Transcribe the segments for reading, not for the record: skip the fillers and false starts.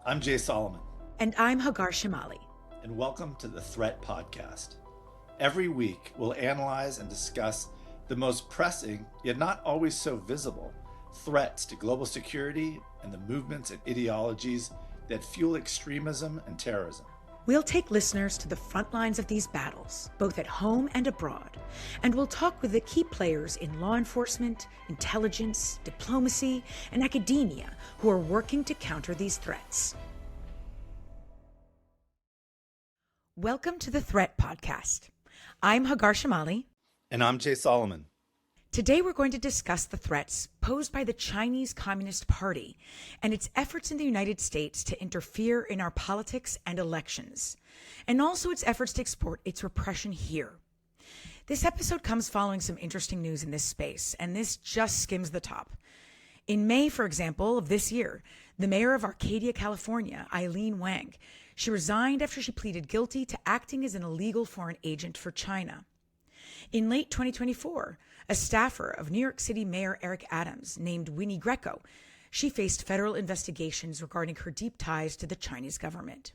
I'm Jay Solomon. And I'm Hagar Chemali. And welcome to the Threat Podcast. Every week, we'll analyze and discuss the most pressing, yet not always so visible, threats to global security and the movements and ideologies that fuel extremism and terrorism. We'll take listeners to the front lines of these battles, both at home and abroad, and we'll talk with the key players in law enforcement, intelligence, diplomacy, and academia who are working to counter these threats. Welcome to the Threat Podcast. I'm Hagar Chemali. And I'm Jay Solomon. Today we're going to discuss the threats posed by the Chinese Communist Party and its efforts in the United States to interfere in our politics and elections, and also its efforts to export its repression here. This episode comes following some interesting news in this space, and this just skims the top. In May, for example, of this year, the mayor of Arcadia, California, Eileen Wang, she resigned after she pleaded guilty to acting as an illegal foreign agent for China. In late 2024, a staffer of New York City Mayor Eric Adams named Winnie Greco, she faced federal investigations regarding her deep ties to the Chinese government.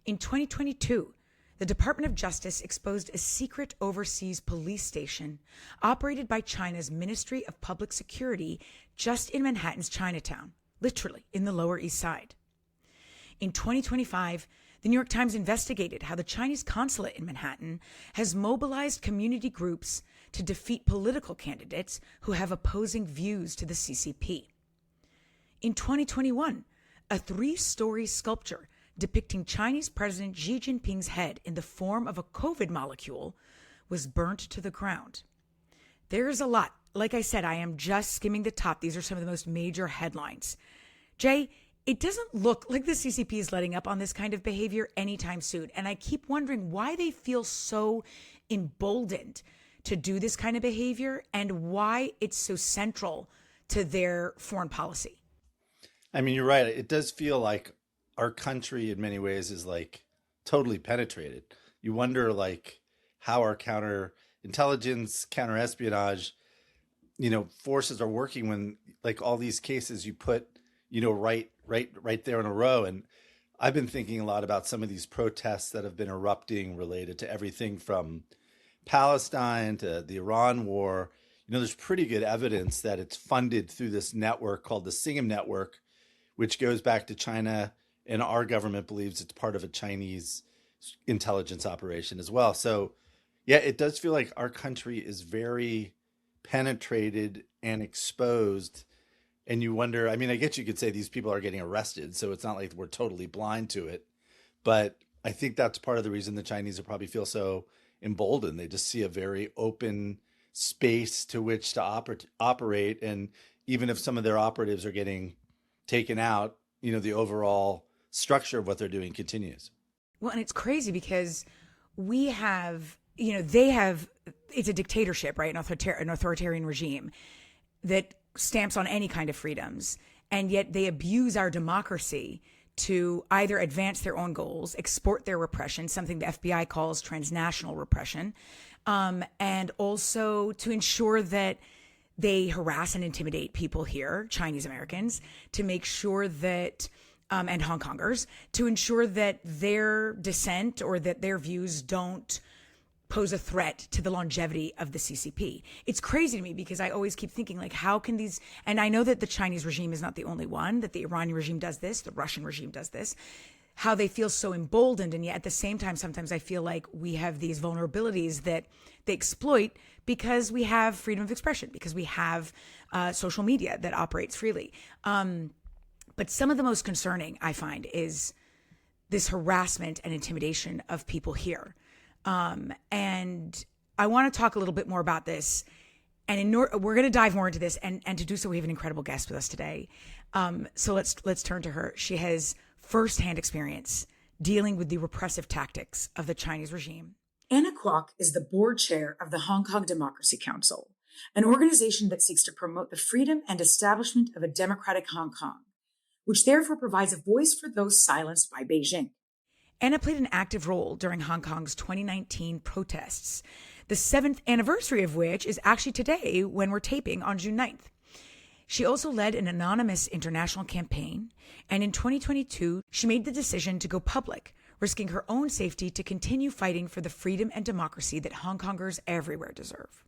In 2022, the Department of Justice exposed a secret overseas police station operated by China's Ministry of Public Security just in Manhattan's Chinatown, literally in the Lower East Side. In 2025, the New York Times investigated how the Chinese consulate in Manhattan has mobilized community groups to defeat political candidates who have opposing views to the CCP. In 2021, a 3-story sculpture depicting Chinese President Xi Jinping's head in the form of a COVID molecule was burnt to the ground. There's a lot. Like I said, I am just skimming the top. These are some of the most major headlines. Jay, it doesn't look like the CCP is letting up on this kind of behavior anytime soon. And I keep wondering why they feel so emboldened to do this kind of behavior and why it's so central to their foreign policy. I mean, you're right. It does feel like our country in many ways is like totally penetrated. You wonder like how our counterintelligence, counterespionage, forces are working when like all these cases you put, right there in a row. And I've been thinking a lot about some of these protests that have been erupting related to everything from Palestine to the Iran war. There's pretty good evidence that it's funded through this network called the Singam Network, which goes back to China, and our government believes it's part of a Chinese intelligence operation as well. So, yeah, it does feel like our country is very penetrated and exposed. And you wonder, I mean, I guess you could say these people are getting arrested, so it's not like we're totally blind to it. But I think that's part of the reason the Chinese will probably feel so emboldened. They just see a very open space to which to operate. And even if some of their operatives are getting taken out, the overall structure of what they're doing continues. Well, and it's crazy because we have, it's a dictatorship, right? An authoritarian regime that stamps on any kind of freedoms, and yet they abuse our democracy to either advance their own goals, export their repression, something the FBI calls transnational repression, and also to ensure that they harass and intimidate people here, Chinese Americans, to make sure that, and Hong Kongers, to ensure that their dissent or that their views don't pose a threat to the longevity of the CCP. It's crazy to me because I always keep thinking, like, how can these, and I know that the Chinese regime is not the only one, that the Iranian regime does this, the Russian regime does this, how they feel so emboldened. And yet at the same time, sometimes I feel like we have these vulnerabilities that they exploit because we have freedom of expression, because we have social media that operates freely. But some of the most concerning, I find, is this harassment and intimidation of people here. And I want to talk a little bit more about this. And we're going to dive more into this. And to do so, we have an incredible guest with us today. So let's turn to her. She has firsthand experience dealing with the repressive tactics of the Chinese regime. Anna Kwok is the board chair of the Hong Kong Democracy Council, an organization that seeks to promote the freedom and establishment of a democratic Hong Kong, which therefore provides a voice for those silenced by Beijing. Anna played an active role during Hong Kong's 2019 protests, the 7th anniversary of which is actually today when we're taping on June 9th. She also led an anonymous international campaign, and in 2022, she made the decision to go public, risking her own safety to continue fighting for the freedom and democracy that Hong Kongers everywhere deserve.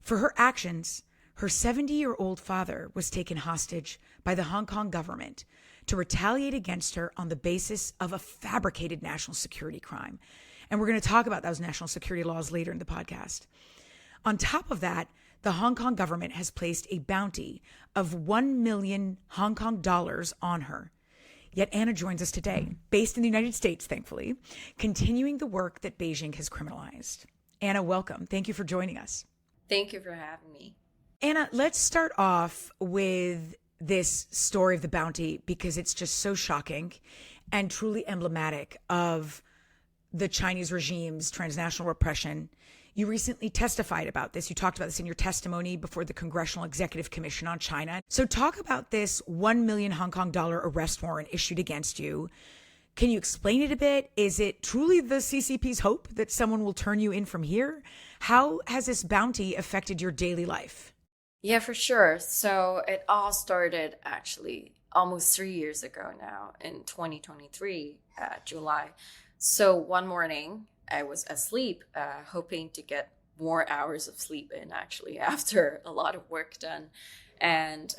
For her actions, her 70-year-old father was taken hostage by the Hong Kong government to retaliate against her on the basis of a fabricated national security crime. And we're going to talk about those national security laws later in the podcast. On top of that, the Hong Kong government has placed a bounty of 1 million Hong Kong dollars on her. Yet Anna joins us today, based in the United States, thankfully, continuing the work that Beijing has criminalized. Anna, welcome. Thank you for joining us. Thank you for having me. Anna, let's start off with this story of the bounty because it's just so shocking and truly emblematic of the Chinese regime's transnational repression. You recently testified about this. You talked about this in your testimony before the Congressional Executive Commission on China. So talk about this 1 million Hong Kong dollar arrest warrant issued against you. Can you explain it a bit? Is it truly the CCP's hope that someone will turn you in from here? How has this bounty affected your daily life? Yeah, for sure. So it all started actually almost 3 years ago now in 2023, July. So one morning I was asleep, hoping to get more hours of sleep in actually after a lot of work done. And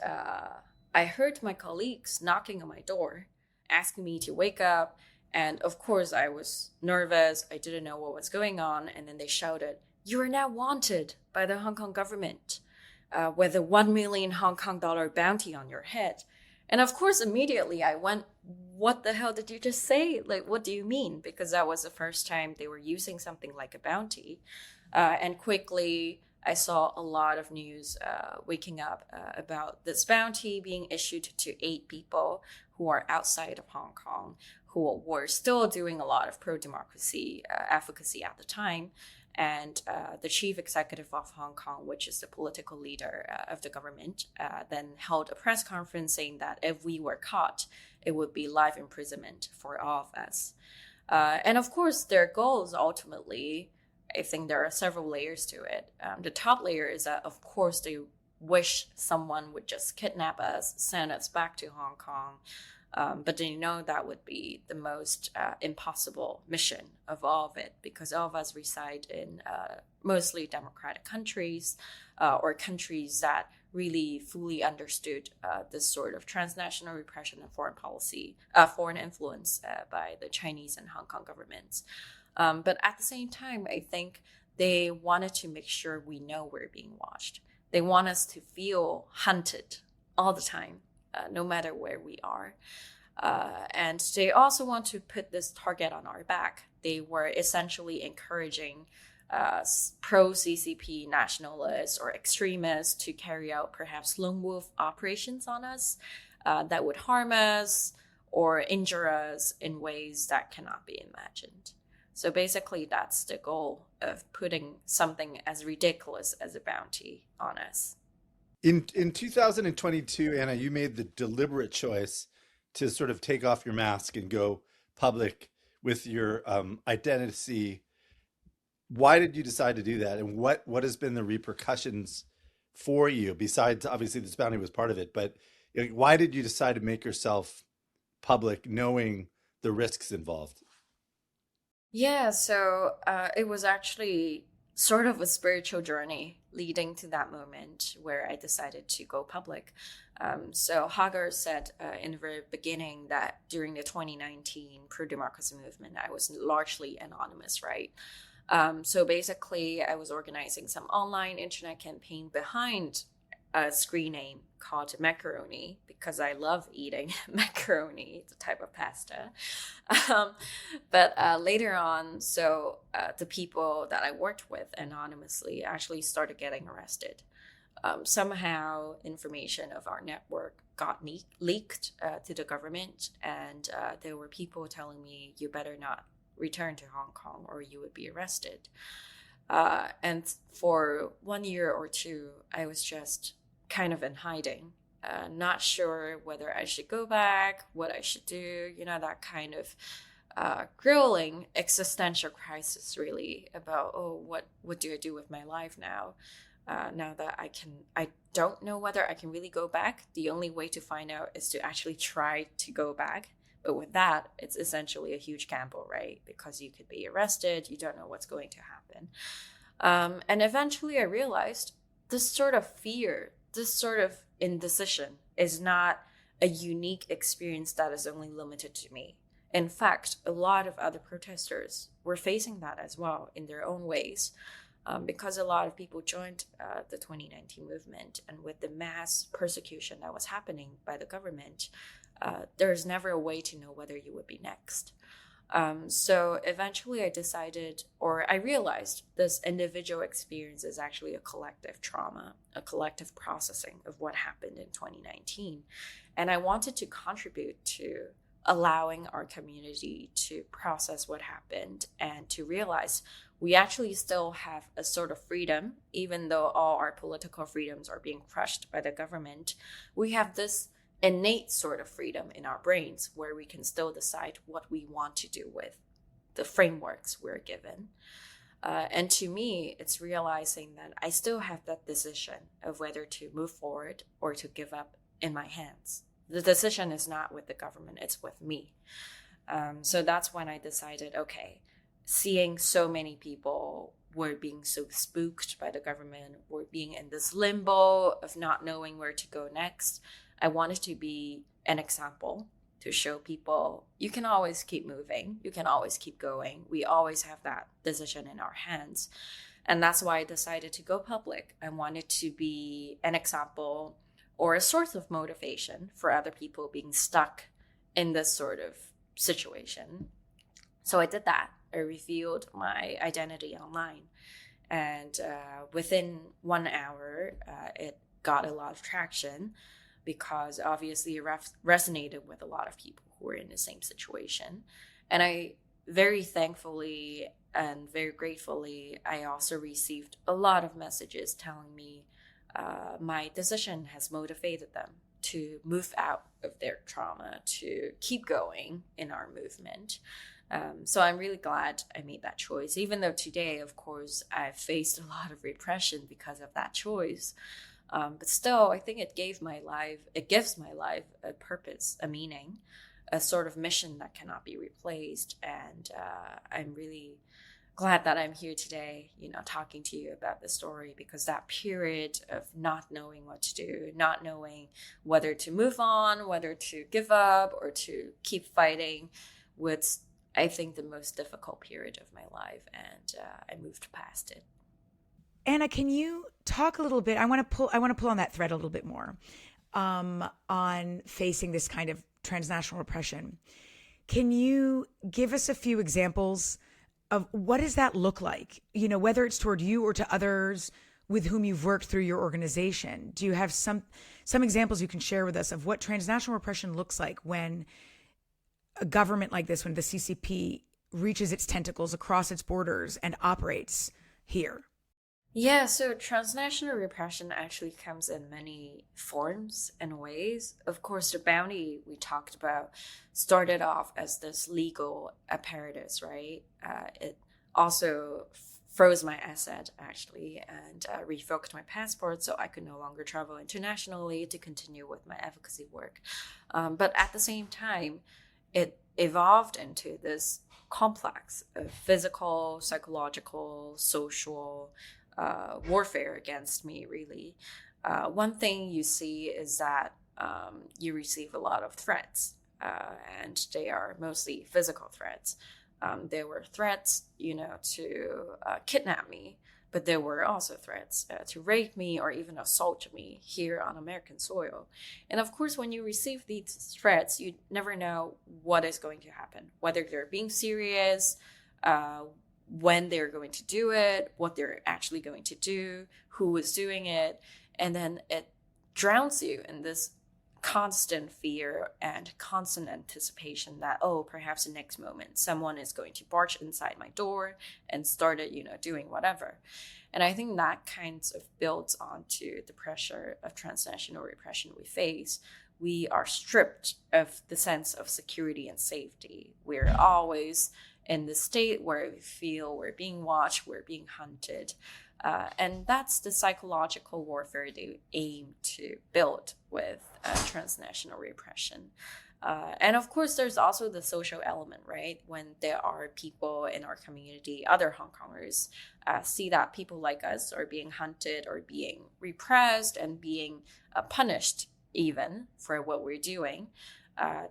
I heard my colleagues knocking on my door, asking me to wake up. And of course I was nervous. I didn't know what was going on. And then they shouted, "You are now wanted by the Hong Kong government with a 1 million Hong Kong dollar bounty on your head." And of course, immediately I went, "What the hell did you just say? Like, what do you mean?" Because that was the first time they were using something like a bounty. And quickly, I saw a lot of news waking up about this bounty being issued to 8 people who are outside of Hong Kong, who were still doing a lot of pro-democracy advocacy at the time. And the chief executive of Hong Kong, which is the political leader of the government, then held a press conference saying that if we were caught, it would be life imprisonment for all of us. And of course, their goals ultimately, I think there are several layers to it. The top layer is that, of course, they wish someone would just kidnap us, send us back to Hong Kong. But they know that would be the most impossible mission of all of it, because all of us reside in mostly democratic countries or countries that really fully understood this sort of transnational repression and foreign policy, foreign influence by the Chinese and Hong Kong governments. But at the same time, I think they wanted to make sure we know we're being watched. They want us to feel hunted all the time. No matter where we are. And they also want to put this target on our back. They were essentially encouraging pro-CCP nationalists or extremists to carry out perhaps lone wolf operations on us that would harm us or injure us in ways that cannot be imagined. So basically, that's the goal of putting something as ridiculous as a bounty on us. In 2022, Anna, you made the deliberate choice to sort of take off your mask and go public with your identity. Why did you decide to do that? And what has been the repercussions for you? Besides, obviously, this bounty was part of it, but why did you decide to make yourself public knowing the risks involved? Yeah, so it was actually sort of a spiritual journey leading to that moment where I decided to go public. So Hagar said in the very beginning that during the 2019 pro-democracy movement, I was largely anonymous, right? So basically, I was organizing some online internet campaign behind a screen name called macaroni because I love eating macaroni, it's a type of pasta. But later on, so the people that I worked with anonymously actually started getting arrested. Somehow information of our network got leaked to the government, and there were people telling me, "You better not return to Hong Kong or you would be arrested." And for 1 year or two, I was just kind of in hiding, not sure whether I should go back, what I should do, that kind of grueling existential crisis, really, about, what do I do with my life now? Now that I don't know whether I can really go back. The only way to find out is to actually try to go back. But with that, it's essentially a huge gamble, right? Because you could be arrested, you don't know what's going to happen. And eventually I realized this sort of fear, this sort of indecision is not a unique experience that is only limited to me. In fact, a lot of other protesters were facing that as well in their own ways. Because a lot of people joined the 2019 movement, and with the mass persecution that was happening by the government, there's never a way to know whether you would be next. So eventually I realized this individual experience is actually a collective trauma, a collective processing of what happened in 2019. And I wanted to contribute to allowing our community to process what happened and to realize we actually still have a sort of freedom, even though all our political freedoms are being crushed by the government. We have this innate sort of freedom in our brains where we can still decide what we want to do with the frameworks we're given. And to me, it's realizing that I still have that decision of whether to move forward or to give up in my hands. The decision is not with the government, it's with me. So that's when I decided, okay, seeing so many people were being so spooked by the government, were being in this limbo of not knowing where to go next, I wanted to be an example to show people you can always keep moving, you can always keep going. We always have that decision in our hands. And that's why I decided to go public. I wanted to be an example or a source of motivation for other people being stuck in this sort of situation. So I did that. I revealed my identity online. And within 1 hour, it got a lot of traction because obviously it resonated with a lot of people who were in the same situation. And I very thankfully and very gratefully, I also received a lot of messages telling me my decision has motivated them to move out of their trauma, to keep going in our movement. So I'm really glad I made that choice, even though today, of course, I've faced a lot of repression because of that choice. But still, I think it gives my life a purpose, a meaning, a sort of mission that cannot be replaced. And I'm really glad that I'm here today, talking to you about the story, because that period of not knowing what to do, not knowing whether to move on, whether to give up or to keep fighting was, I think, the most difficult period of my life. And I moved past it. Anna, can you talk a little bit? I want to pull on that thread a little bit more on facing this kind of transnational repression. Can you give us a few examples of what does that look like? Whether it's toward you or to others with whom you've worked through your organization. Do you have some examples you can share with us of what transnational repression looks like when a government like this, when the CCP reaches its tentacles across its borders and operates here? Yeah, so transnational repression actually comes in many forms and ways. Of course, the bounty we talked about started off as this legal apparatus, right? It also froze my asset, actually, and revoked my passport so I could no longer travel internationally to continue with my advocacy work. But at the same time, it evolved into this complex of physical, psychological, social warfare against me, really. One thing you see is that you receive a lot of threats, and they are mostly physical threats. There were threats, to kidnap me, but there were also threats to rape me or even assault me here on American soil. And of course, when you receive these threats, you never know what is going to happen, whether they're being serious, when they're going to do it, what they're actually going to do, who is doing it. And then it drowns you in this constant fear and constant anticipation that, perhaps the next moment someone is going to barge inside my door and start doing whatever. And I think that kind of builds onto the pressure of transnational repression we face. We are stripped of the sense of security and safety. We're always in the state where we feel we're being watched, we're being hunted. And that's the psychological warfare they aim to build with transnational repression. And of course, there's also the social element, right? When there are people in our community, other Hong Kongers, see that people like us are being hunted or being repressed and being punished even for what we're doing,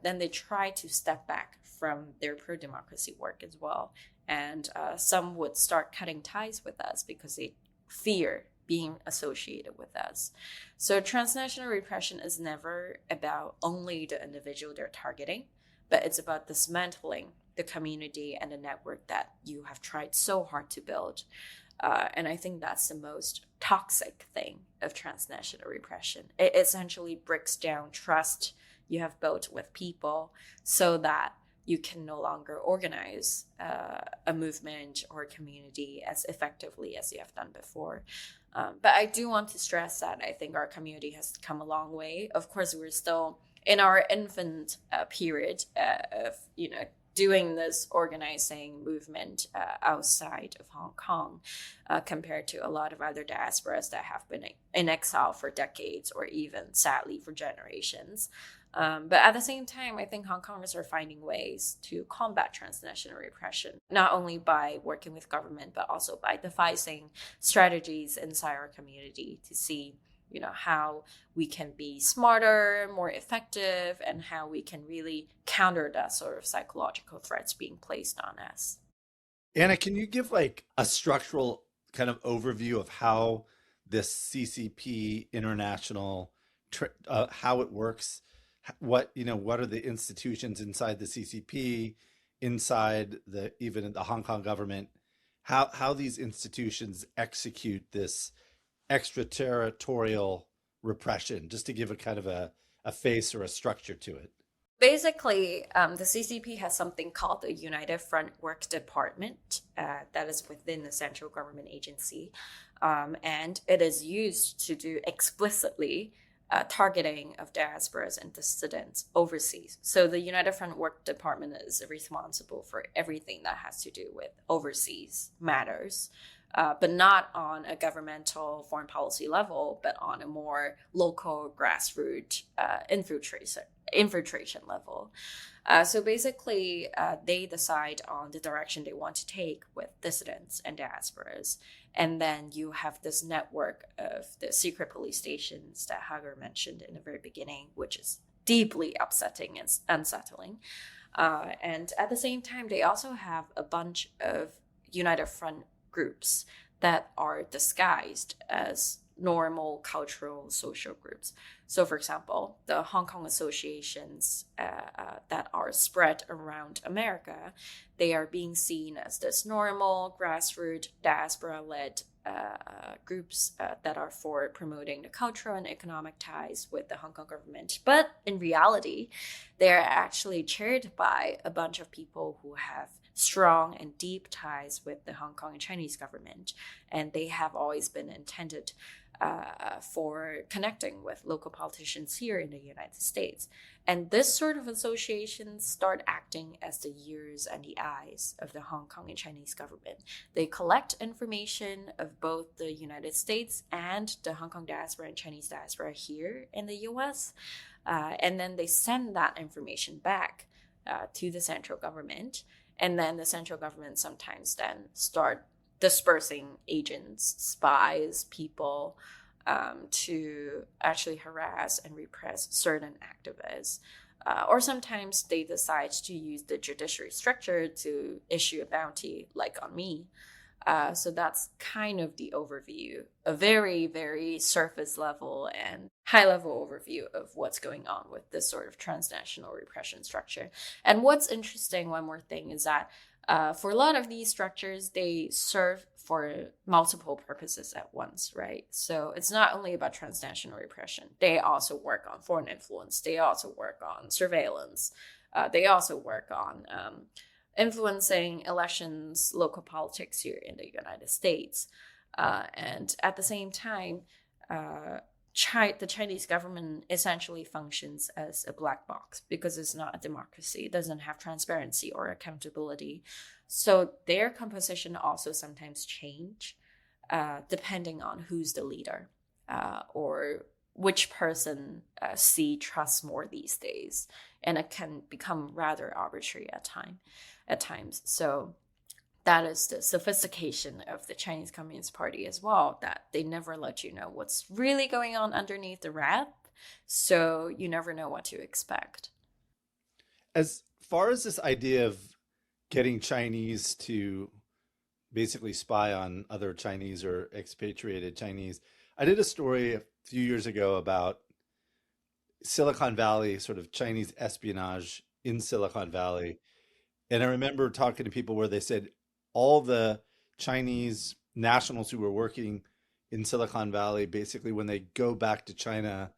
then they try to step back from their pro-democracy work as well. And some would start cutting ties with us because they fear being associated with us. So transnational repression is never about only the individual they're targeting, but it's about dismantling the community and the network that you have tried so hard to build. And I think that's the most toxic thing of transnational repression. It essentially breaks down trust you have built with people so that you can no longer organize a movement or a community as effectively as you have done before. But I do want to stress that I think our community has come a long way. Of course, we're still in our infant period of, doing this organizing movement outside of Hong Kong compared to a lot of other diasporas that have been in exile for decades or even, sadly, for generations. But at the same time, I think Hong Kongers are finding ways to combat transnational repression, not only by working with government, but also by devising strategies inside our community to see, how we can be smarter, more effective, and how we can really counter that sort of psychological threats being placed on us. Anna, can you give like a structural kind of overview of how this CCP international, how it works? What are the institutions inside the CCP, inside even the Hong Kong government, how these institutions execute this extraterritorial repression, just to give a kind of a face or a structure to it. Basically, the CCP has something called the United Front Work Department that is within the central government agency. And it is used to do explicitly targeting of diasporas and dissidents overseas. So the United Front Work Department is responsible for everything that has to do with overseas matters. But not on a governmental foreign policy level, but on a more local grassroots infiltration level. So basically, they decide on the direction they want to take with dissidents and diasporas. And then you have this network of the secret police stations that Hagar mentioned in the very beginning, which is deeply upsetting and unsettling. And at the same time, they also have a bunch of United Front groups that are disguised as normal cultural social groups. So, for example, the Hong Kong associations that are spread around America, they are being seen as this normal grassroots diaspora-led groups that are for promoting the cultural and economic ties with the Hong Kong government. But in reality, they're actually chaired by a bunch of people who have strong and deep ties with the Hong Kong and Chinese government. And they have always been intended for connecting with local politicians here in the United States. And this sort of associations start acting as the ears and the eyes of the Hong Kong and Chinese government. They collect information of both the United States and the Hong Kong diaspora and Chinese diaspora here in the US. And then they send that information back to the central government. And then the central government sometimes then start dispersing agents, spies, people to actually harass and repress certain activists. Or sometimes they decide to use the judiciary structure to issue a bounty, like on me. So that's kind of the overview, a very, very surface level and high level overview of what's going on with this sort of transnational repression structure. And what's interesting, one more thing, is that for a lot of these structures, they serve for multiple purposes at once, right? So it's not only about transnational repression. They also work on foreign influence. They also work on surveillance. They also work on influencing elections, local politics here in the United States. And at the same time, the Chinese government essentially functions as a black box because it's not a democracy. It doesn't have transparency or accountability. So their composition also sometimes change depending on who's the leader, or which person Xi trusts more these days. And it can become rather arbitrary at times. So that is the sophistication of the Chinese Communist Party as well, that they never let you know what's really going on underneath the wrap. So you never know what to expect. As far as this idea of getting Chinese to basically spy on other Chinese or expatriated Chinese, I did a story a few years ago about Silicon Valley, sort of Chinese espionage in Silicon Valley. And I remember talking to people where they said all the Chinese nationals who were working in Silicon Valley, basically, when they go back to China,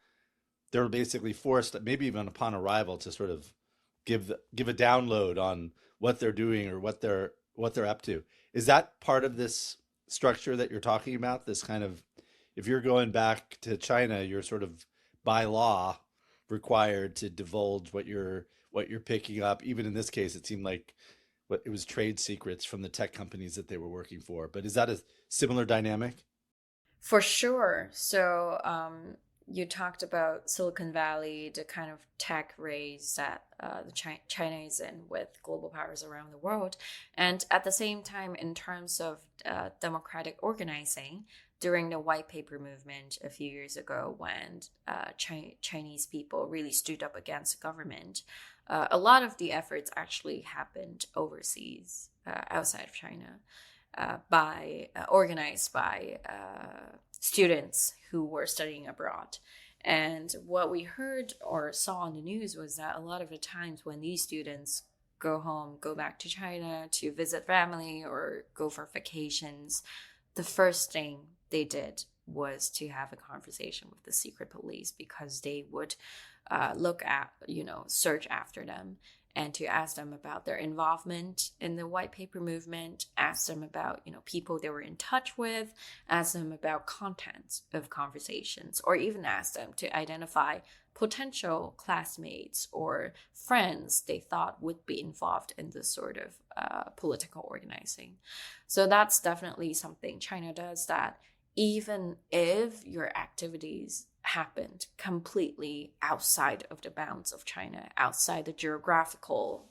they're basically forced, maybe even upon arrival, to sort of give a download on what they're doing or what they're up to. Is that part of this structure that you're talking about? This kind of, if you're going back to China, you're sort of by law required to divulge what you're picking up. Even in this case, it seemed like what it was trade secrets from the tech companies that they were working for. But is that a similar dynamic? For sure. So you talked about Silicon Valley, the kind of tech race that China is in with global powers around the world. And at the same time, in terms of democratic organizing, during the white paper movement a few years ago, when Chinese people really stood up against the government, a lot of the efforts actually happened overseas, outside of China, organized by students who were studying abroad. And what we heard or saw on the news was that a lot of the times when these students go back to China to visit family or go for vacations, the first thing they did was to have a conversation with the secret police, because they would search after them and to ask them about their involvement in the white paper movement, ask them about, people they were in touch with, ask them about contents of conversations, or even ask them to identify potential classmates or friends they thought would be involved in this sort of political organizing. So that's definitely something China does, that even if your activities happened completely outside of the bounds of China, outside the geographical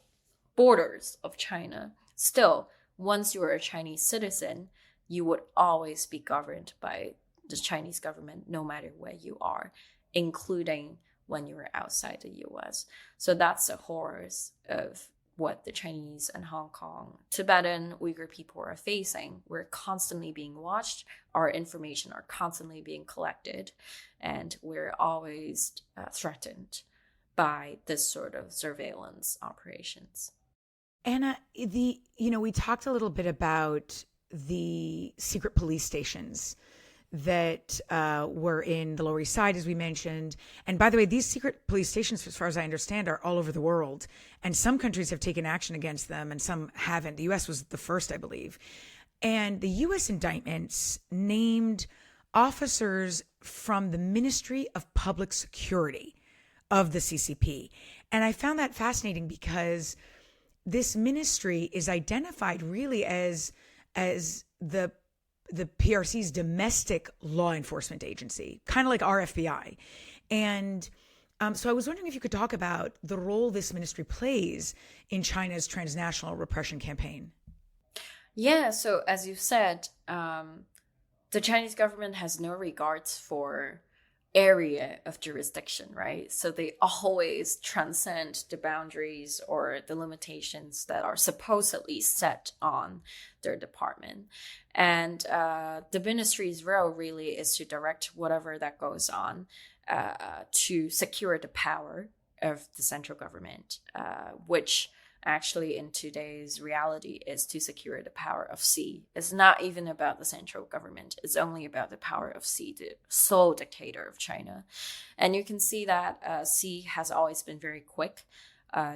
borders of China, still, once you are a Chinese citizen, you would always be governed by the Chinese government, no matter where you are, including when you are outside the US. So that's the horrors of what the Chinese and Hong Kong, Tibetan, Uyghur people are facing. We're constantly being watched. Our information are constantly being collected, and we're always threatened by this sort of surveillance operations. Anna, we talked a little bit about the secret police stations that were in the Lower East Side, as we mentioned. And by the way, these secret police stations, as far as I understand, are all over the world. And some countries have taken action against them and some haven't. The U.S. was the first, I believe. And the U.S. indictments named officers from the Ministry of Public Security of the CCP. And I found that fascinating because this ministry is identified really as the PRC's domestic law enforcement agency, kind of like our FBI. And so I was wondering if you could talk about the role this ministry plays in China's transnational repression campaign. Yeah, so as you said, the Chinese government has no regards for area of jurisdiction, right? So they always transcend the boundaries or the limitations that are supposedly set on their department. And the ministry's role really is to direct whatever that goes on to secure the power of the central government, which actually in today's reality is to secure the power of Xi. It's not even about the central government. It's only about the power of Xi, the sole dictator of China. And you can see that Xi has always been very quick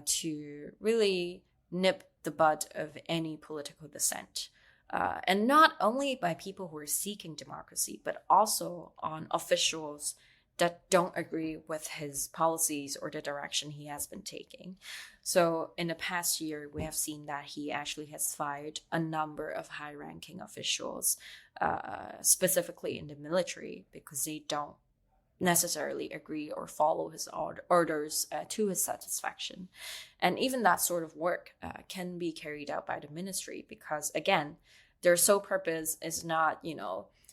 to really nip the bud of any political dissent. And not only by people who are seeking democracy, but also on officials that don't agree with his policies or the direction he has been taking. So in the past year, we have seen that he actually has fired a number of high-ranking officials, specifically in the military, because they don't necessarily agree or follow his orders to his satisfaction. And even that sort of work can be carried out by the ministry, because again, their sole purpose is not,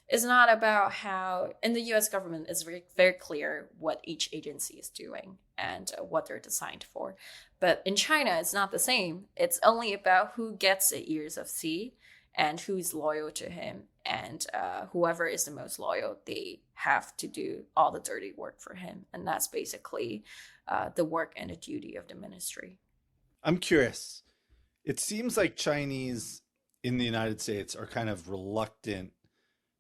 is not about how, in the US government, it's very, very clear what each agency is doing and what they're designed for. But in China, it's not the same. It's only about who gets the ears of C and who's loyal to him. And whoever is the most loyal, they have to do all the dirty work for him. And that's basically the work and the duty of the ministry. I'm curious. It seems like Chinese in the United States are kind of reluctant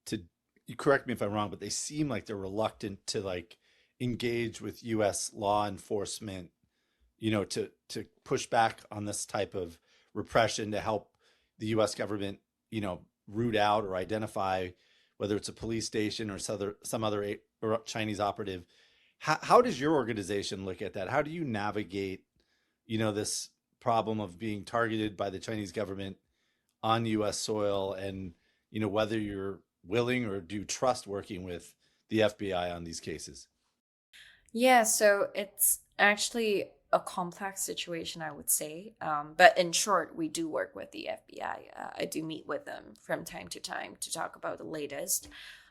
to, you correct me if I'm wrong, but they seem like they're reluctant to like engage with US law enforcement, to push back on this type of repression, to help the US government, root out or identify whether it's a police station or some other Chinese operative. How does your organization look at that? How do you navigate, this problem of being targeted by the Chinese government on US soil, and, whether you're willing or do you trust working with the FBI on these cases? Yeah, so it's actually a complex situation, I would say. But in short, we do work with the FBI. I do meet with them from time to time to talk about the latest.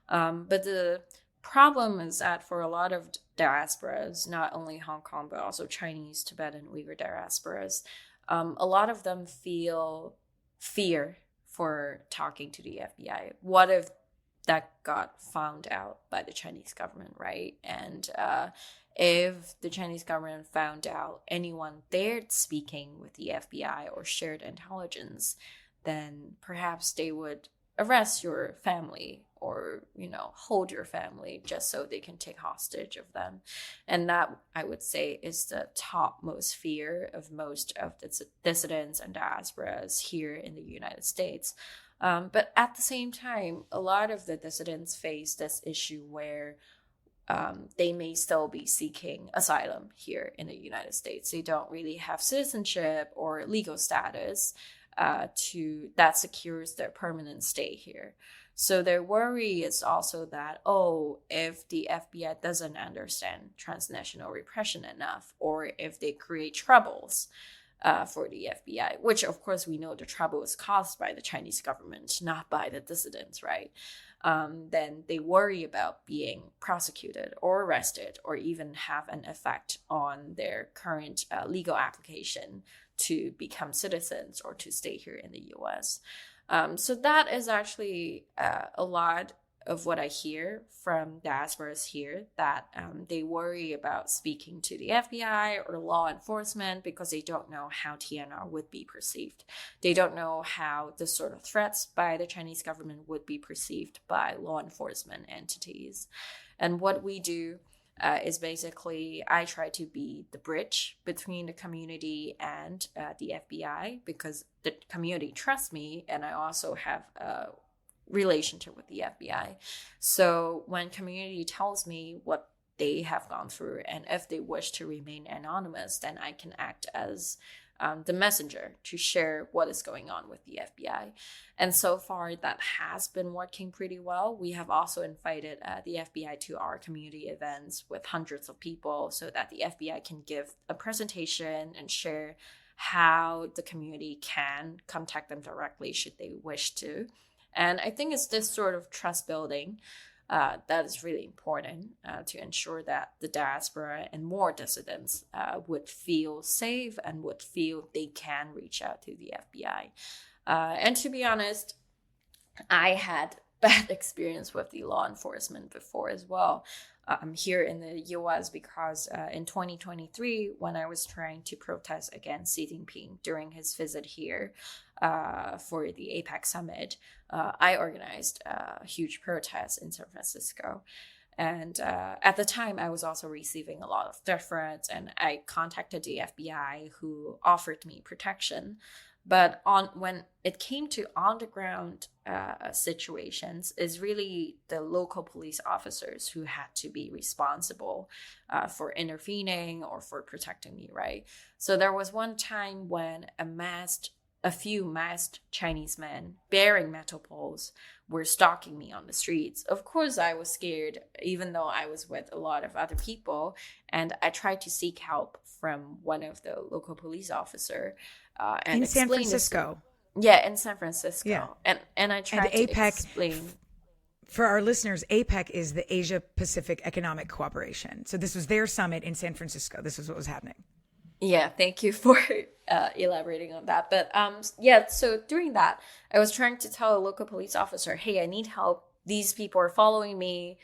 But the problem is that for a lot of diasporas, not only Hong Kong, but also Chinese, Tibetan, Uyghur diasporas, a lot of them feel fear for talking to the FBI. What if that got found out by the Chinese government, right? And if the Chinese government found out anyone dared speaking with the FBI or shared intelligence, then perhaps they would arrest your family or, hold your family just so they can take hostage of them. And that, I would say, is the topmost fear of most of the dissidents and diasporas here in the United States. But at the same time, a lot of the dissidents face this issue where they may still be seeking asylum here in the United States. They don't really have citizenship or legal status that secures their permanent stay here. So their worry is also that, if the FBI doesn't understand transnational repression enough, or if they create troubles for the FBI, which of course we know the trouble is caused by the Chinese government, not by the dissidents, right? Then they worry about being prosecuted or arrested, or even have an effect on their current legal application to become citizens or to stay here in the US. So that is actually a lot of what I hear from diasporas here, that they worry about speaking to the FBI or law enforcement because they don't know how TNR would be perceived. They don't know how the sort of threats by the Chinese government would be perceived by law enforcement entities. And what we do is basically, I try to be the bridge between the community and the FBI, because the community trusts me, and I also have a relationship with the FBI. So when community tells me what they have gone through, and if they wish to remain anonymous, then I can act as the messenger to share what is going on with the FBI. And so far, that has been working pretty well. We have also invited the FBI to our community events with hundreds of people, so that the FBI can give a presentation and share how the community can contact them directly should they wish to. And I think it's this sort of trust building that is really important to ensure that the diaspora and more dissidents would feel safe and would feel they can reach out to the FBI. And to be honest, I had bad experience with the law enforcement before as well. Here in the US, because in 2023, when I was trying to protest against Xi Jinping during his visit here for the APEC summit, I organized a huge protest in San Francisco. And at the time, I was also receiving a lot of death threats, and I contacted the FBI, who offered me protection. But when it came to on the ground situations, is really the local police officers who had to be responsible for intervening or for protecting me, right? So there was one time when a few masked Chinese men bearing metal poles were stalking me on the streets. Of course, I was scared, even though I was with a lot of other people, and I tried to seek help from one of the local police officer and In San explain this. Francisco. Yeah, in San Francisco. Yeah. And I And tried to APEC, explain. for our listeners, APEC is the Asia Pacific Economic Cooperation. So this was their summit in San Francisco. This is what was happening. Yeah, thank you for elaborating on that. But yeah, so during that, I was trying to tell a local police officer, hey, I need help. These people are following me.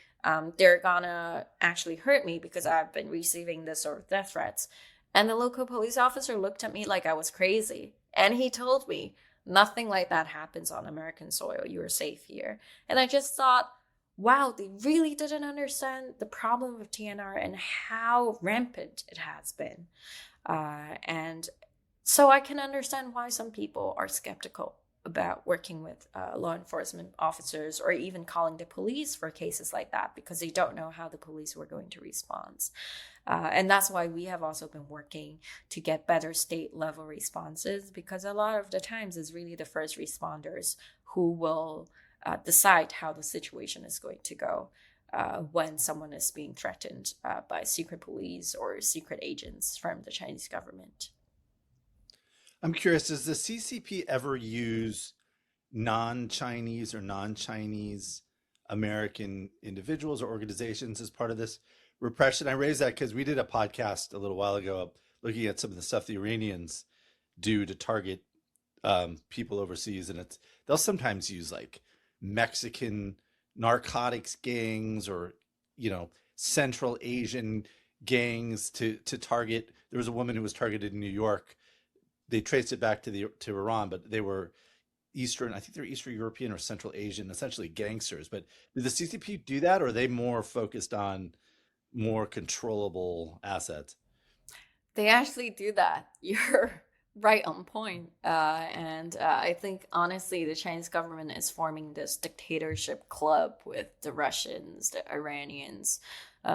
They're gonna actually hurt me because I've been receiving this sort of death threats. And the local police officer looked at me like I was crazy. And he told me, nothing like that happens on American soil. You are safe here. And I just thought, wow, they really didn't understand the problem of TNR and how rampant it has been. And so I can understand why some people are skeptical about working with law enforcement officers or even calling the police for cases like that, because they don't know how the police were going to respond. And that's why we have also been working to get better state level responses, because a lot of the times it's really the first responders who will decide how the situation is going to go when someone is being threatened by secret police or secret agents from the Chinese government. I'm curious, does the CCP ever use non-Chinese or non-Chinese American individuals or organizations as part of this repression? I raise that because we did a podcast a little while ago looking at some of the stuff the Iranians do to target people overseas, and they'll sometimes use like Mexican narcotics gangs or Central Asian gangs to target. There was a woman who was targeted in New York. They traced it back to Iran, but they were Eastern, I think they're Eastern European or Central Asian, essentially gangsters. But did the CCP do that, or are they more focused on more controllable assets? They actually do that. You're right on point. And I think, honestly, the Chinese government is forming this dictatorship club with the Russians, the Iranians,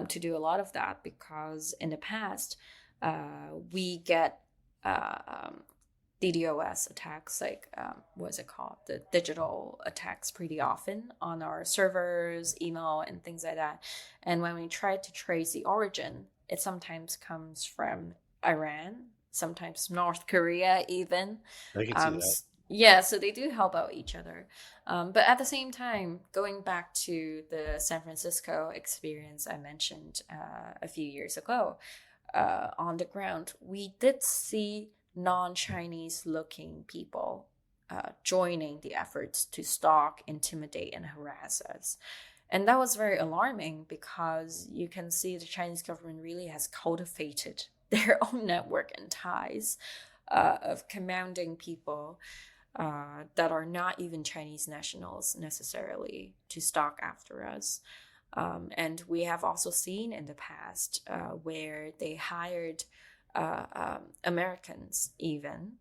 to do a lot of that, because in the past, we get DDoS attacks, like what's it called? The digital attacks pretty often on our servers, email, and things like that. And when we try to trace the origin, it sometimes comes from Iran, sometimes North Korea even. I can see that. Yeah, so they do help out each other. But at the same time, going back to the San Francisco experience I mentioned a few years ago, on the ground, we did see non-Chinese looking people joining the efforts to stalk, intimidate, and harass us. And that was very alarming, because you can see the Chinese government really has cultivated their own network and ties of commanding people that are not even Chinese nationals necessarily to stalk after us. And we have also seen in the past where they hired Americans even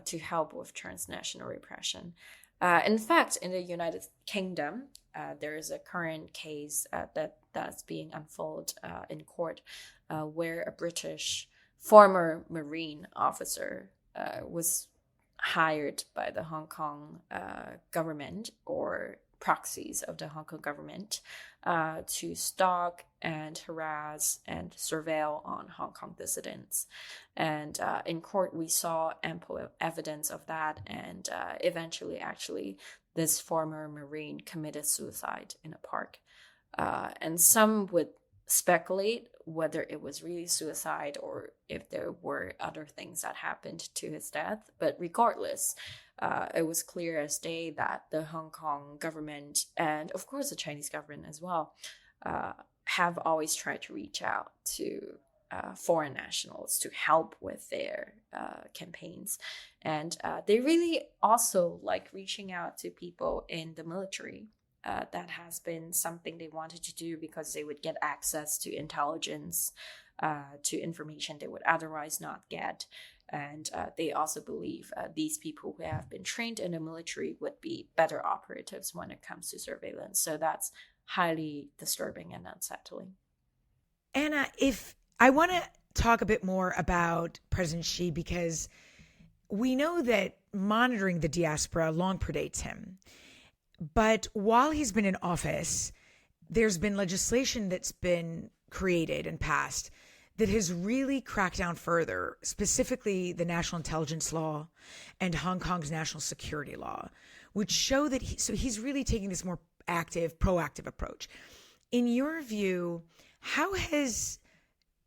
to help with transnational repression. In fact, in the United Kingdom, there is a current case that's being unfolded in court where a British former Marine officer was hired by the Hong Kong government, or proxies of the Hong Kong government, to stalk and harass and surveil on Hong Kong dissidents. And in court, we saw ample evidence of that. And eventually, actually, this former Marine committed suicide in a park. And some would speculate whether it was really suicide or if there were other things that happened to his death. But regardless, it was clear as day that the Hong Kong government, and of course the Chinese government as well, have always tried to reach out to foreign nationals to help with their campaigns. And they really also like reaching out to people in the military. That has been something they wanted to do because they would get access to intelligence, to information they would otherwise not get. And they also believe these people who have been trained in the military would be better operatives when it comes to surveillance. So that's highly disturbing and unsettling. Anna, if I want to talk a bit more about President Xi, because we know that monitoring the diaspora long predates him. But while he's been in office, there's been legislation that's been created and passed that has really cracked down further, specifically the National Intelligence Law and Hong Kong's National Security Law, which show that he's really taking this more active, proactive approach. In your view, how has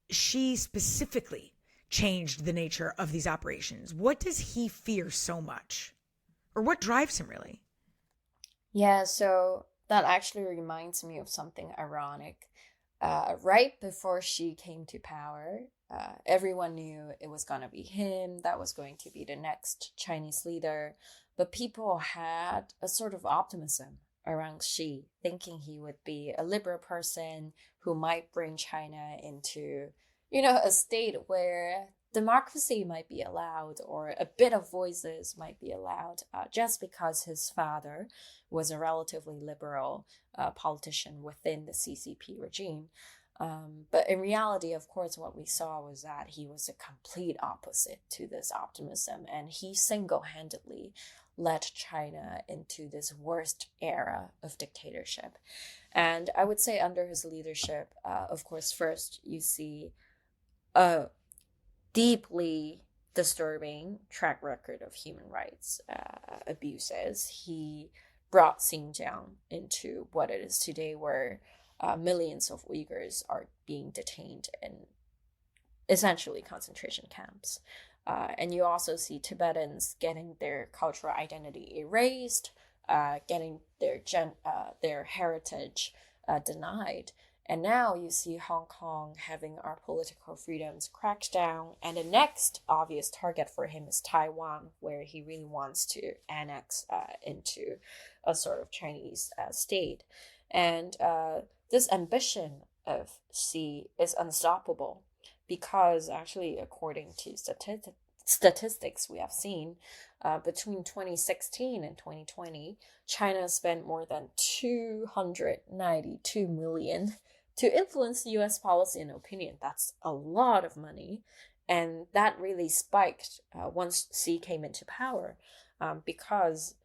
Xi specifically changed the nature of these operations? What does he fear so much? Or what drives him, really? Yeah, so that actually reminds me of something ironic. Right before Xi came to power, everyone knew it was going to be him, that was going to be the next Chinese leader. But people had a sort of optimism around Xi, thinking he would be a liberal person who might bring China into, a state where democracy might be allowed or a bit of voices might be allowed, just because his father was a relatively liberal politician within the CCP regime. But in reality, of course, what we saw was that he was a complete opposite to this optimism, and he single-handedly led China into this worst era of dictatorship. And I would say under his leadership, of course, first you see a deeply disturbing track record of human rights abuses. He brought Xinjiang into what it is today, where millions of Uyghurs are being detained in essentially concentration camps. And you also see Tibetans getting their cultural identity erased, getting their heritage denied. And now you see Hong Kong having our political freedoms cracked down. And the next obvious target for him is Taiwan, where he really wants to annex into a sort of Chinese state. And this ambition of Xi is unstoppable because actually, according to statistics we have seen, between 2016 and 2020, China spent more than 292 million to influence US policy and opinion. That's a lot of money. And that really spiked once Xi came into power, because,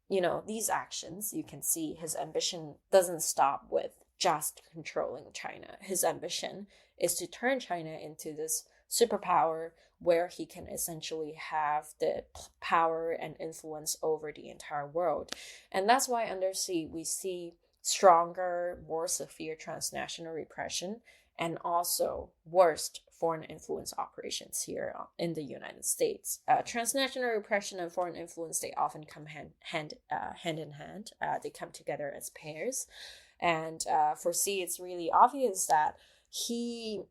these actions, you can see his ambition doesn't stop with just controlling China. His ambition is to turn China into this superpower where he can essentially have the power and influence over the entire world. And that's why under Xi, we see stronger, more severe transnational repression and also worst foreign influence operations here in the United States. Transnational repression and foreign influence, they often come hand in hand. They come together as pairs. And for Xi, it's really obvious that he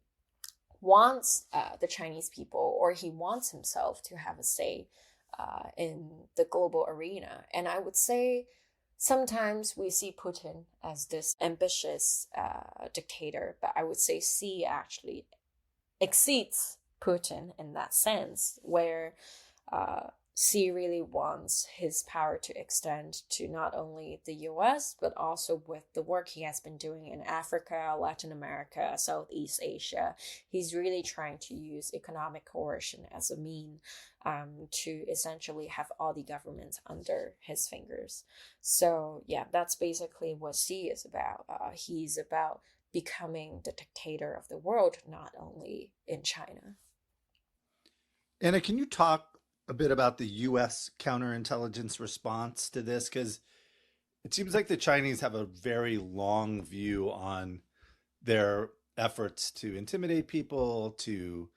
wants the Chinese people, or he wants himself to have a say in the global arena. And I would say sometimes we see Putin as this ambitious dictator, but I would say Xi actually exceeds Putin in that sense, where Xi really wants his power to extend to not only the US, but also with the work he has been doing in Africa, Latin America, Southeast Asia. He's really trying to use economic coercion as a mean to essentially have all the governments under his fingers. So yeah, that's basically what Xi is about. He's about becoming the dictator of the world, not only in China. Anna, can you talk a bit about the US counterintelligence response to this? Because it seems like the Chinese have a very long view on their efforts to intimidate people, to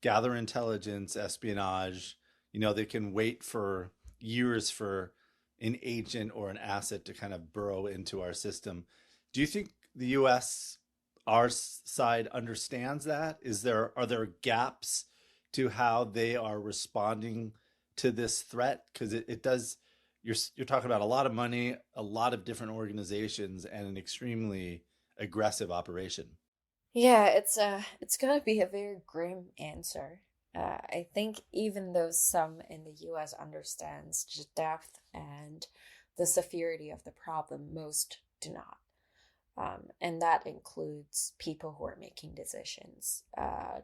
gather intelligence, espionage. They can wait for years for an agent or an asset to kind of burrow into our system. Do you think the US, our side, understands that? Are there gaps to how they are responding to this threat? Because it does you're talking about a lot of money, a lot of different organizations, and an extremely aggressive operation. Yeah, it's gonna be a very grim answer. I think even though some in the US understands the depth and the severity of the problem, most do not. And that includes people who are making decisions.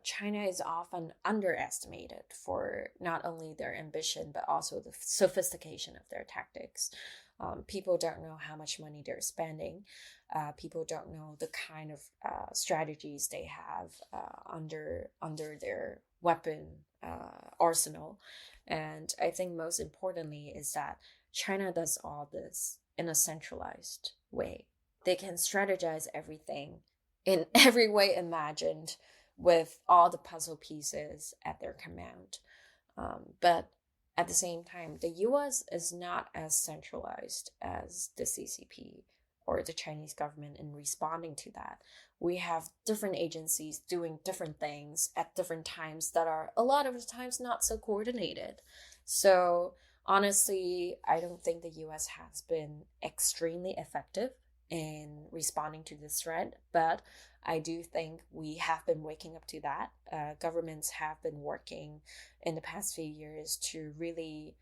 China is often underestimated for not only their ambition, but also the sophistication of their tactics. People don't know how much money they're spending. People don't know the kind of strategies they have under their weapon arsenal. And I think most importantly is that China does all this in a centralized way. They can strategize everything in every way imagined with all the puzzle pieces at their command. But at the same time, the US is not as centralized as the CCP or the Chinese government in responding to that. We have different agencies doing different things at different times that are a lot of the times not so coordinated. So honestly, I don't think the US has been extremely effective in responding to this threat, but I do think we have been waking up to that. Governments have been working in the past few years to really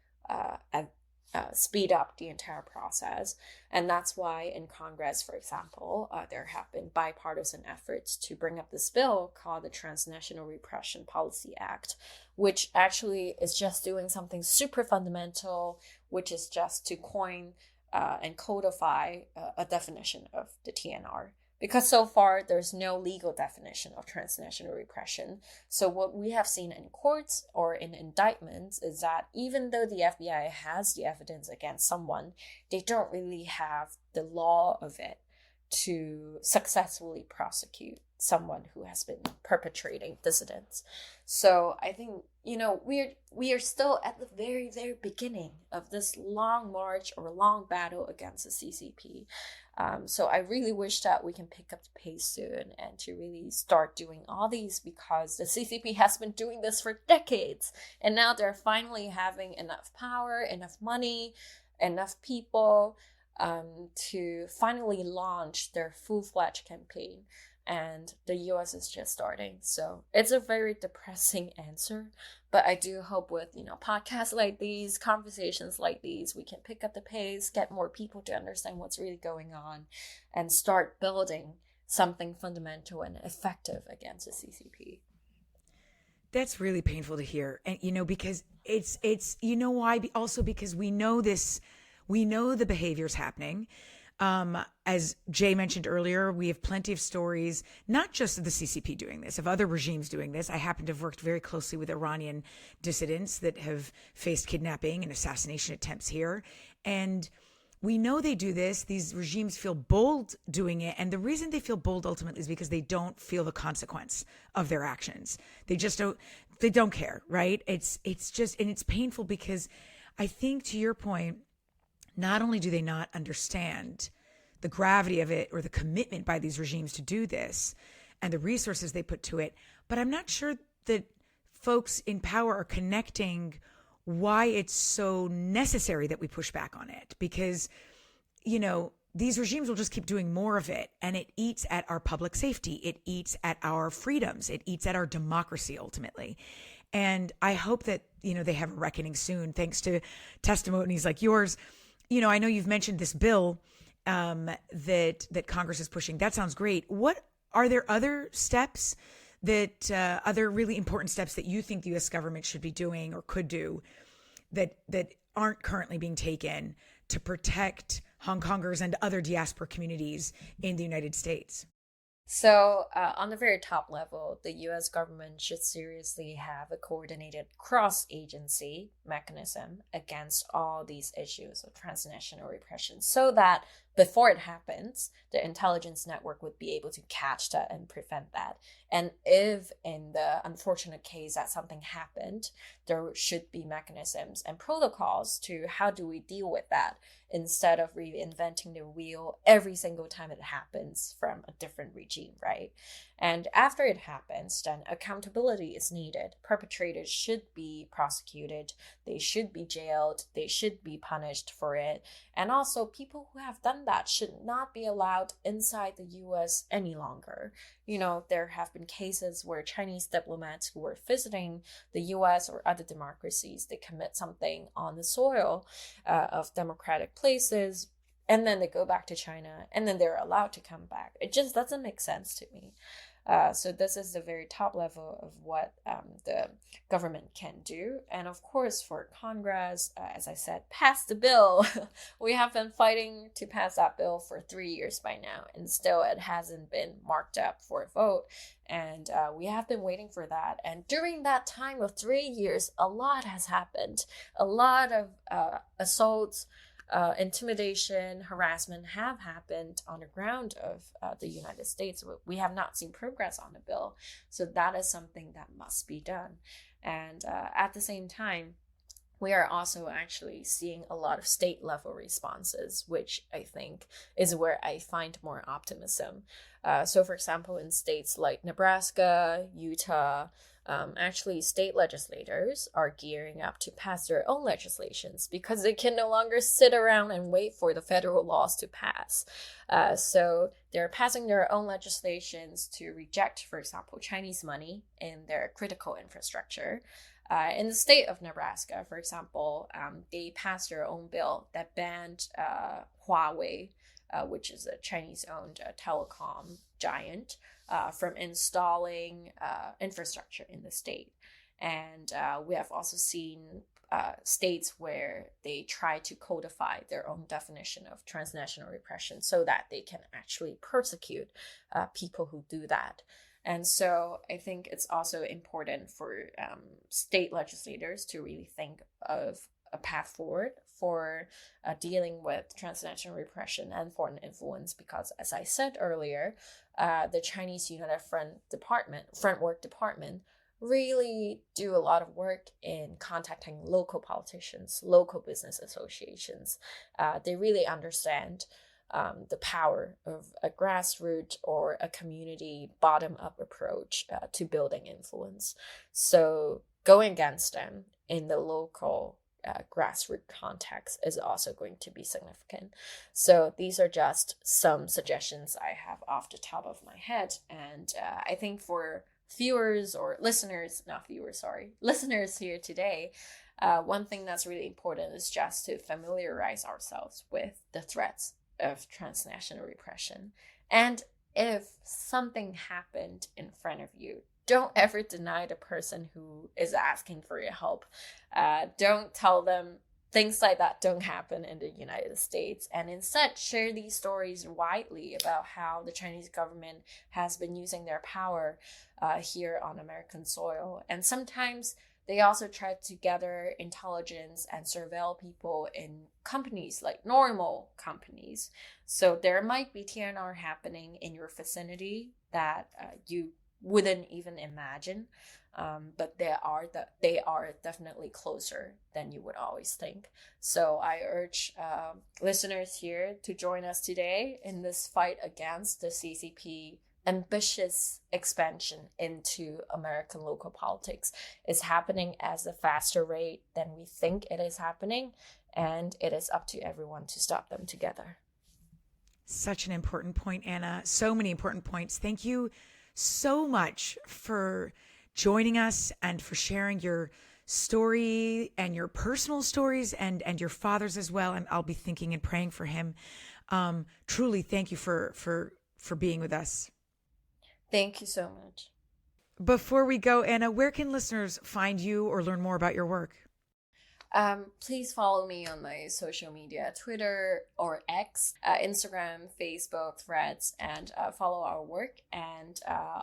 speed up the entire process. And that's why in Congress, for example, there have been bipartisan efforts to bring up this bill called the Transnational Repression Policy Act, which actually is just doing something super fundamental, which is just to coin and codify a definition of the TNR. Because so far, there's no legal definition of transnational repression. So what we have seen in courts or in indictments is that even though the FBI has the evidence against someone, they don't really have the law of it to successfully prosecute someone who has been perpetrating dissidents. So I think, we are still at the very, very beginning of this long march or long battle against the CCP. So I really wish that we can pick up the pace soon and to really start doing all these, because the CCP has been doing this for decades. And now they're finally having enough power, enough money, enough people to finally launch their full-fledged campaign. And the US is just starting. So it's a very depressing answer. But I do hope with, podcasts like these, conversations like these, we can pick up the pace, get more people to understand what's really going on, and start building something fundamental and effective against the CCP. That's really painful to hear. And, because it's why? Also because we know the behavior's happening. As Jay mentioned earlier, we have plenty of stories, not just of the CCP doing this, of other regimes doing this. I happen to have worked very closely with Iranian dissidents that have faced kidnapping and assassination attempts here. And we know they do this. These regimes feel bold doing it. And the reason they feel bold ultimately is because they don't feel the consequence of their actions. They don't care, right? It's just, and it's painful because I think, to your point, not only do they not understand the gravity of it or the commitment by these regimes to do this and the resources they put to it, but I'm not sure that folks in power are connecting why it's so necessary that we push back on it. Because, these regimes will just keep doing more of it, and it eats at our public safety. It eats at our freedoms. It eats at our democracy ultimately. And I hope that, they have a reckoning soon, thanks to testimonies like yours. I know you've mentioned this bill that Congress is pushing. That sounds great. What are there other steps other really important steps that you think the U.S. government should be doing or could do that aren't currently being taken to protect Hong Kongers and other diaspora communities in the United States? So on the very top level, the US government should seriously have a coordinated cross-agency mechanism against all these issues of transnational repression, so that before it happens, the intelligence network would be able to catch that and prevent that. And if in the unfortunate case that something happened, there should be mechanisms and protocols to how do we deal with that instead of reinventing the wheel every single time it happens from a different regime, right? And after it happens, then accountability is needed. Perpetrators should be prosecuted, they should be jailed, they should be punished for it. And also, people who have done that should not be allowed inside the US any longer. There have been cases where Chinese diplomats who were visiting the US or other democracies, they commit something on the soil of democratic places, and then they go back to China, and then they're allowed to come back. It just doesn't make sense to me. So this is the very top level of what the government can do. And of course, for Congress, as I said, pass the bill. We have been fighting to pass that bill for 3 years by now, and still it hasn't been marked up for a vote. And we have been waiting for that. And during that time of 3 years, a lot has happened. A lot of assaults, intimidation, harassment have happened on the ground of the United States. We have not seen progress on the bill. So that is something that must be done. And at the same time, we are also actually seeing a lot of state level responses, which I think is where I find more optimism. So for example, in states like Nebraska, Utah, actually state legislators are gearing up to pass their own legislations because they can no longer sit around and wait for the federal laws to pass. So they're passing their own legislations to reject, for example, Chinese money in their critical infrastructure. In the state of Nebraska, for example, they passed their own bill that banned Huawei, which is a Chinese-owned telecom giant, from installing infrastructure in the state. And we have also seen states where they try to codify their own definition of transnational repression so that they can actually persecute people who do that. And so I think it's also important for state legislators to really think of a path forward for dealing with transnational repression and foreign influence, because as I said earlier, the Chinese United Front Work Department really do a lot of work in contacting local politicians, local business associations. They really understand the power of a grassroots or a community bottom-up approach to building influence. So going against them in the local grassroots context is also going to be significant. So these are just some suggestions I have off the top of my head. And I think for listeners here today, one thing that's really important is just to familiarize ourselves with the threats of transnational repression. And if something happened in front of you, don't ever deny the person who is asking for your help. Don't tell them things like that don't happen in the United States, and instead share these stories widely about how the Chinese government has been using their power here on American soil. And sometimes they also try to gather intelligence and surveil people in companies, like normal companies. So there might be TNR happening in your vicinity that you wouldn't even imagine, but they are definitely closer than you would always think. So I urge listeners here to join us today in this fight against the CCP ambitious expansion into American local politics. Is happening at a faster rate than we think it is happening, and it is up to everyone to stop them together. Such an important point, Anna. So many important points. Thank you so much for joining us and for sharing your story and your personal stories and your father's as well. And I'll be thinking and praying for him. Truly, thank you for being with us. Thank you so much. Before we go, Anna, where can listeners find you or learn more about your work? Please follow me on my social media, Twitter or X, Instagram, Facebook, Threads, and follow our work. And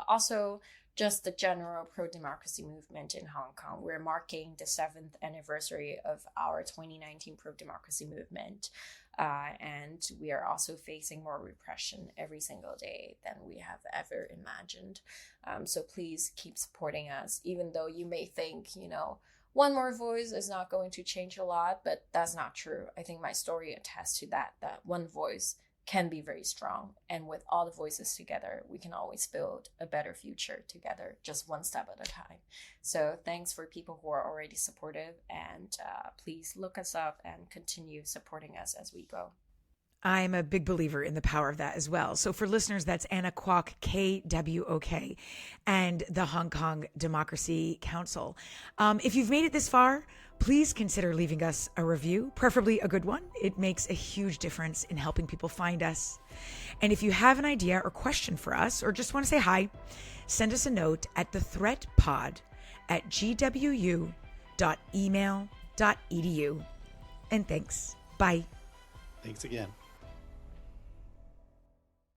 also just the general pro-democracy movement in Hong Kong. We're marking the 7th anniversary of our 2019 pro-democracy movement. And we are also facing more repression every single day than we have ever imagined. So please keep supporting us, even though you may think, one more voice is not going to change a lot, but that's not true. I think my story attests to that one voice can be very strong. And with all the voices together, we can always build a better future together, just one step at a time. So thanks for people who are already supportive, and please look us up and continue supporting us as we go. I'm a big believer in the power of that as well. So for listeners, that's Anna Kwok, KWOK, and the Hong Kong Democracy Council. If you've made it this far, please consider leaving us a review, preferably a good one. It makes a huge difference in helping people find us. And if you have an idea or question for us, or just want to say hi, send us a note at thethreatpod@gwu.email.edu. And thanks. Bye. Thanks again.